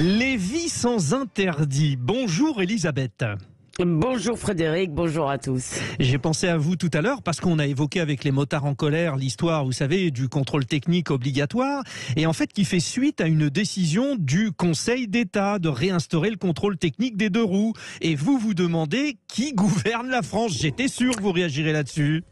Les vies sans interdit. Bonjour Elisabeth. Bonjour Frédéric, bonjour à tous. J'ai pensé à vous tout à l'heure parce qu'on a évoqué avec les motards en colère l'histoire, vous savez, du contrôle technique obligatoire et en fait qui fait suite à une décision du Conseil d'État de réinstaurer le contrôle technique des deux roues. Et vous vous demandez qui gouverne la France. J'étais sûr que vous réagirez là-dessus.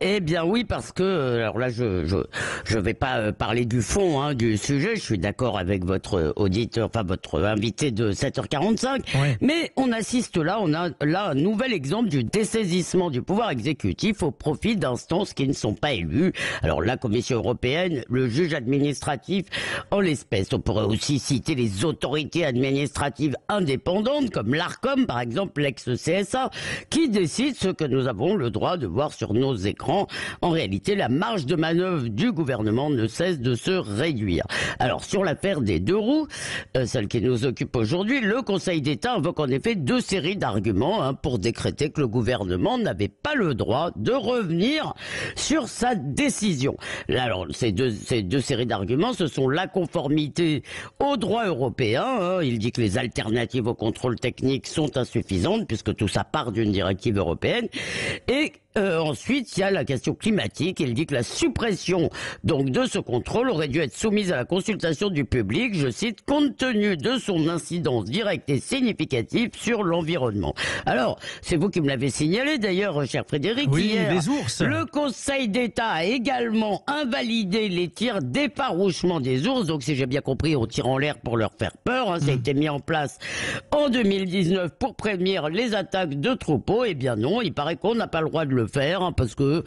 Eh bien oui, parce que, alors là je vais pas parler du fond du sujet, je suis d'accord avec votre auditeur, enfin votre invité de 7h45, Ouais. mais on assiste là, on a là un nouvel exemple du dessaisissement du pouvoir exécutif au profit d'instances qui ne sont pas élues. Alors la Commission européenne, le juge administratif en l'espèce. On pourrait aussi citer les autorités administratives indépendantes comme l'Arcom par exemple, l'ex-CSA, qui décide ce que nous avons le droit de voir sur nos écrans. En réalité, la marge de manœuvre du gouvernement ne cesse de se réduire. Alors, sur l'affaire des deux roues, celle qui nous occupe aujourd'hui, le Conseil d'État invoque en effet deux séries d'arguments pour décréter que le gouvernement n'avait pas le droit de revenir sur sa décision. Alors, ces deux séries d'arguments, ce sont la conformité au droit européen. Il dit que les alternatives au contrôle technique sont insuffisantes puisque tout ça part d'une directive européenne. Et ensuite, il y a la question climatique. Il dit que la suppression donc de ce contrôle aurait dû être soumise à la consultation du public, je cite, compte tenu de son incidence directe et significative sur l'environnement. Alors, c'est vous qui me l'avez signalé d'ailleurs, cher Frédéric. Oui, hier, les ours. le Conseil d'État a également invalidé les tirs d'effarouchement des ours. Donc, si j'ai bien compris, on tire en l'air pour leur faire peur. Ça a été mis en place en 2019 pour prévenir les attaques de troupeaux. Eh bien non, il paraît qu'on n'a pas le droit de le faire parce que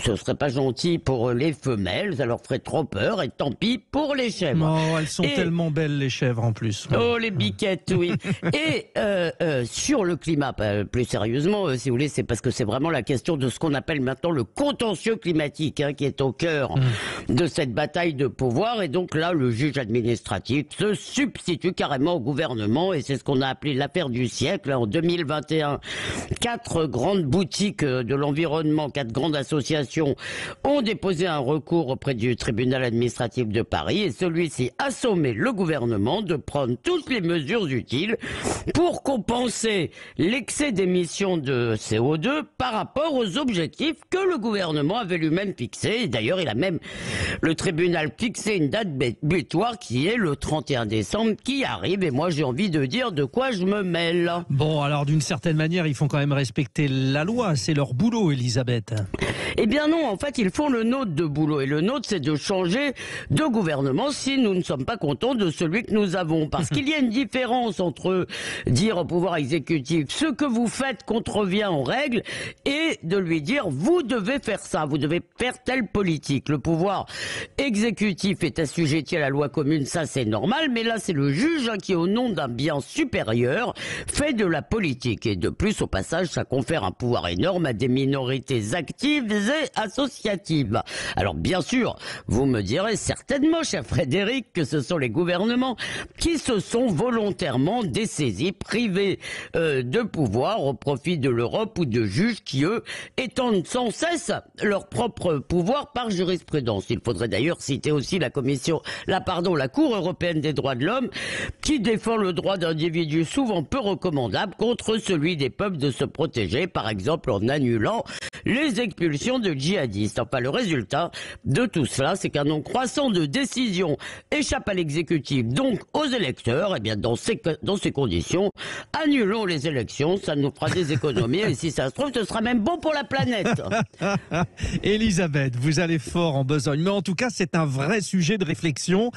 ce serait pas gentil pour les femelles, ça leur ferait trop peur et tant pis pour les chèvres. Oh, elles sont tellement belles les chèvres en plus. Oh les biquettes, oui. Et sur le climat, plus sérieusement, si vous voulez, c'est parce que c'est vraiment la question de ce qu'on appelle maintenant le contentieux climatique qui est au cœur de cette bataille de pouvoir. Et donc là, le juge administratif se substitue carrément au gouvernement et c'est ce qu'on a appelé l'affaire du siècle. En 2021, 4 grandes boutiques de l'environnement, 4 grandes associations ont déposé un recours auprès du tribunal administratif de Paris et celui-ci a sommé le gouvernement de prendre toutes les mesures utiles pour compenser l'excès d'émissions de CO2 par rapport aux objectifs que le gouvernement avait lui-même fixés. Et d'ailleurs, le tribunal fixé une date butoir qui est le 31 décembre qui arrive et moi j'ai envie de dire de quoi je me mêle. Bon, alors d'une certaine manière, ils font quand même respecter la loi, c'est leur boulot, Elisabeth. Eh bien non, en fait, ils font le nôtre de boulot. Et le nôtre, c'est de changer de gouvernement si nous ne sommes pas contents de celui que nous avons. Parce qu'il y a une différence entre dire au pouvoir exécutif ce que vous faites contrevient aux règles et de lui dire vous devez faire ça, vous devez faire telle politique. Le pouvoir exécutif est assujetti à la loi commune, ça c'est normal. Mais là, c'est le juge qui, au nom d'un bien supérieur, fait de la politique. Et de plus, au passage, ça confère un pouvoir énorme à des minorités actives et associatives. Alors bien sûr, vous me direz certainement, cher Frédéric, que ce sont les gouvernements qui se sont volontairement dessaisis, privés de pouvoir au profit de l'Europe ou de juges qui, eux, étendent sans cesse leur propre pouvoir par jurisprudence. Il faudrait d'ailleurs citer aussi la Cour européenne des droits de l'homme qui défend le droit d'individus souvent peu recommandables contre celui des peuples de se protéger, par exemple en annulant les expulsions de djihadistes. Enfin, le résultat de tout cela, c'est qu'un nombre croissant de décisions échappe à l'exécutif, donc aux électeurs. Eh bien, dans ces conditions, annulons les élections, ça nous fera des économies et si ça se trouve, ce sera même bon pour la planète. Elisabeth, vous allez fort en besogne, mais en tout cas, c'est un vrai sujet de réflexion.